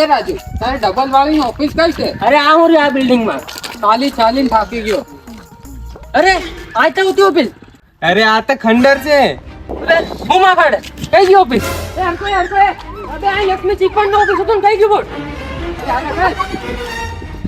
એ રાજુ તારે ડબલ વાળી ઓફિસ કઈ છે? અરે આ હું રહ્યો આ બિલ્ડિંગ માં. ચાલીને થાકી ગયો. અરે આ તો ઉતી ઓફિસ. અરે આ તો ખંડર છે. હું માં કાઢે કઈ ગયો ઓફિસ? એ હરકો અબે આ લક્ષ્મી ચીકપણ નો ઓફિસ હતો ને કઈ ગયો બોર્ડ?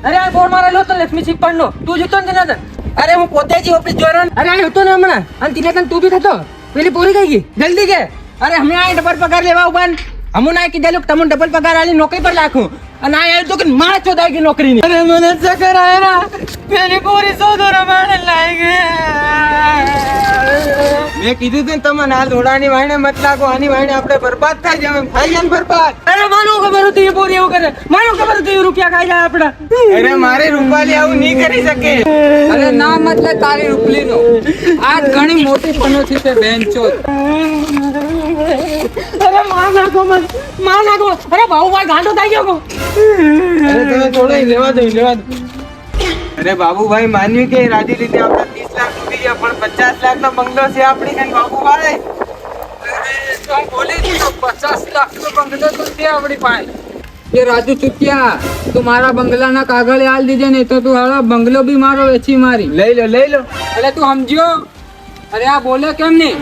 અરે આ બોર્ડ મારેલો તો લક્ષ્મી ચીકપણ નો. તું જોતો ને તને? અરે હું પોતે જ ઓફિસ જોયો ને. અરે આ હતો ને હમણાં અને તીને કન તું બી થતો પેલી પૂરી કઈ ગઈ જલ્દી કે. અરે હમણાં આ ડબલ પગાર લેવા ઉભાન હમું ના કીધેલું તમને ડબલ પગાર આલી નોકરી પર રાખું અને આ આવ્યું તો કે મારા ચોદાઈ ગઈ નોકરી ની. અરે મને ચક્કર આયા પેલી પૂરી સોદો રમાડે લાગી મેં કીધું તું તમે આ લોડાની વાઈને મત લાગો આની વાઈને આપણે બરબાદ થઈ જાય થઈ જાય બરબાદ. અરે માનો ખબર હતી એ પૂરી એવું કરે માનો ખબર હતી એ રૂપિયા ખાઈ જાય આપડા. અરે મારે રૂપાલી આવું નહીં કરી શકે. અરે ના મતલબ તારી રૂપલી નો આ ઘણી મોટી પનોતી છે બેનચોદ. અરે માં નાખો અરે ભાઈ ગાંડો થઈ ગયો. અરે તમે થોડો લેવા દો અરે બાબુભાઈ માન્યું કે રાજી રીતે આપણે 30 લાખ ડૂબી ગયા પણ 50 લાખ નો બંગલો છે આપણી કઈ બાબુભાઈ. હું બોલી દીધો 50 લાખ નો બંગલો તો છે આપણી પાસે. એ રાજુ ચૂતિયા તું મારા બંગલાના કાગળે આલ દીજે ને તો તું હાલો બંગલો બી મારો વેચી મારી. લઈ લો એટલે તું સમજ્યો? અરે આ બોલે કેમ નહીં?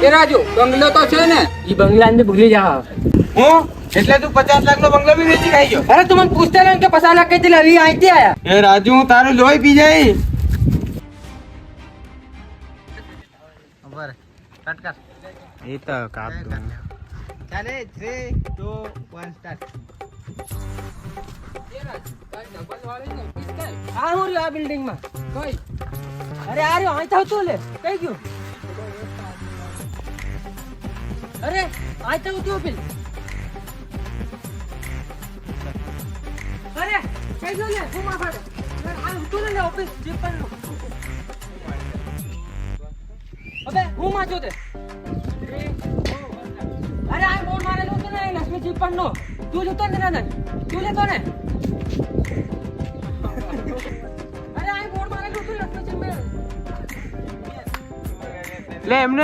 એ રાજુ બંગલો તો છે ને? એ બંગલા અંદર ભૂલી જાવ. હું એટલે તું 50 લાખ નો બંગલો બી વેચી ખાઈ ગયો. અરે તું મને પૂછતા ને કે 50 લાખ કઈ લાવી અહીંથી આયા. એ રાજુ હું તારું લોહી પી જાય. એ તો કાપ દો. ચાલે 3 2 1 સ્ટાર્ટ. એ રાજુ તારી ડબલ વાળી ઓફિસ કઈ? આ હું રહ્યો આ બિલ્ડિંગ માં. કઈ? અરે આ રહ્યો અહીં તો લે કઈ ગયો? અરે આ તો ઉતી ઓફિસ. અરે કઈ ગયો લે હું માં કાઢે આ ઉતું ને ઓફિસ ચીકપણ નો. અબે હું માં જોતે. અરે આ બોર્ડ મારેલો તો ને લક્ષ્મી ચીકપણ નો. તું જોતો ને નંદન તું લેતો ને. અરે આ બોર્ડ મારેલો તો લક્ષ્મી ચીકપણ. લે એમને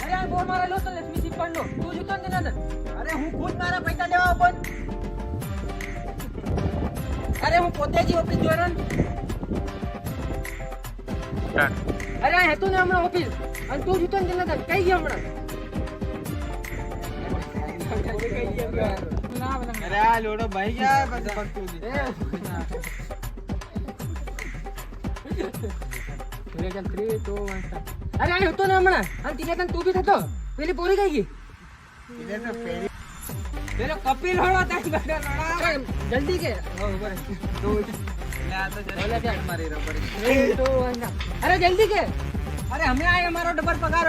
અરે આ બોર્ડ મારેલો તો લક્ષ્મી ચીકપણ નો. તું જોતો ને નંદન. અરે હું ખુદ મારા પૈસા લેવા પણ અરે હું પોતે જ ઓફિસ જોયો ને. અરે આ હતું ને હમણાં ઓફિસ અને તું જોતો ને નંદન કઈ ગયો હમણાં? અરે આ લોડો ભાઈ ગયા પછી ફરતું નહીં. 3 2 1 અરે આ હતો ને હમણાં અને તીને કન તું બી થતો પેલી પૂરી કઈ ગઈ? પેલો કપિલ હોળો તારી બડા લડા. જલ્દી કે અરે જલ્દી કે. અરે હમણાં આ અમારો ડબલ પગાર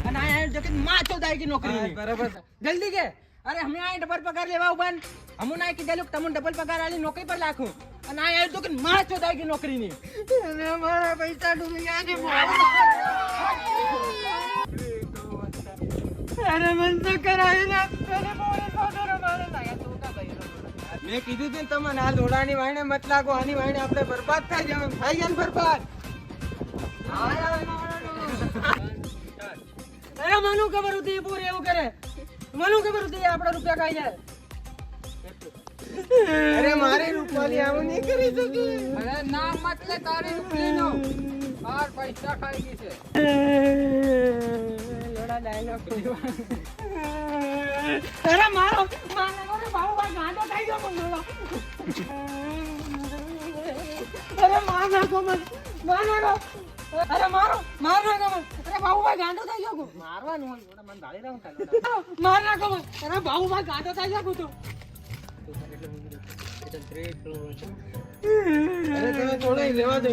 અને આ જો કે માં ચોદાઈ ગઈ નોકરી ની. બરાબર. જલ્દી કે. અરે હમણાં આ ડબલ પગાર લેવા ઉભાન હમું ના કીધેલું તમને ડબલ પગાર આલી નોકરી પર રાખું અને આ આવ્યું તો કે માં ચોદાઈ ગઈ નોકરી ની. મારા પૈસા ડૂબી ગયા છે. અરે મન તો કરાવી ના મેં કીધું તું તમે આ લોડાની વાઈને મત લાગો આની વાઈને આપણે બરબાદ થઈ જાય બરબાદ. અરે મને ખબર હતી પૂરે એવું કરે. મને ખબર હતી આપડા રૂપિયા ખાઈ જાય. અરે મારી રૂપાલી આવું નહીં કરી શકે. અરે ના મતલબ તારી રૂપલી નો બાર પૈસા ખાઈ ગઈ છે. લોડા ડાયલોગ. અરે મારો બાબુ ભાઈ ગાંડો થઈ ગયો બંગલો. અરે માર નાખો મને. અરે મારો માર નાખો મને. અરે બાબુ ભાઈ ગાંડો થઈ ગયો. મારવાનું હોય લોડા મને ડાળી રહું કાલો. માર નાખો મને. અરે બાબુ ભાઈ ગાંડો થઈ ગયો તું. અરે તમે થોડો લેવા દો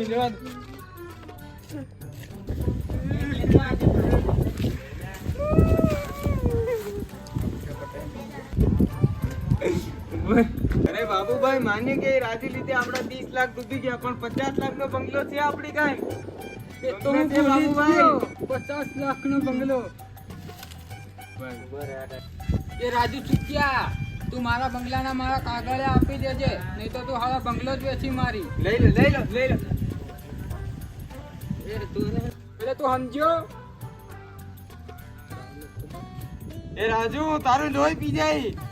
અરે બાબુભાઈ માની કે રાજી લીધે આપડા 30 લાખ ડૂબી ગયા પણ 50 લાખ નો બંગલો છે આપડી કઈ. એ તો હું ભૂલી જ ગયો. 50 લાખ નો બંગલો. એ રાજુ ચૂતિયા તું મારા બંગલાના મારા કાગળે આપી દેજે નહીં તો તું હાલા બંગલો જ વેચી મારી. લઈ લો એટલે તું સમજ્યો? એ રાજુ તારું લોહી પી જાય.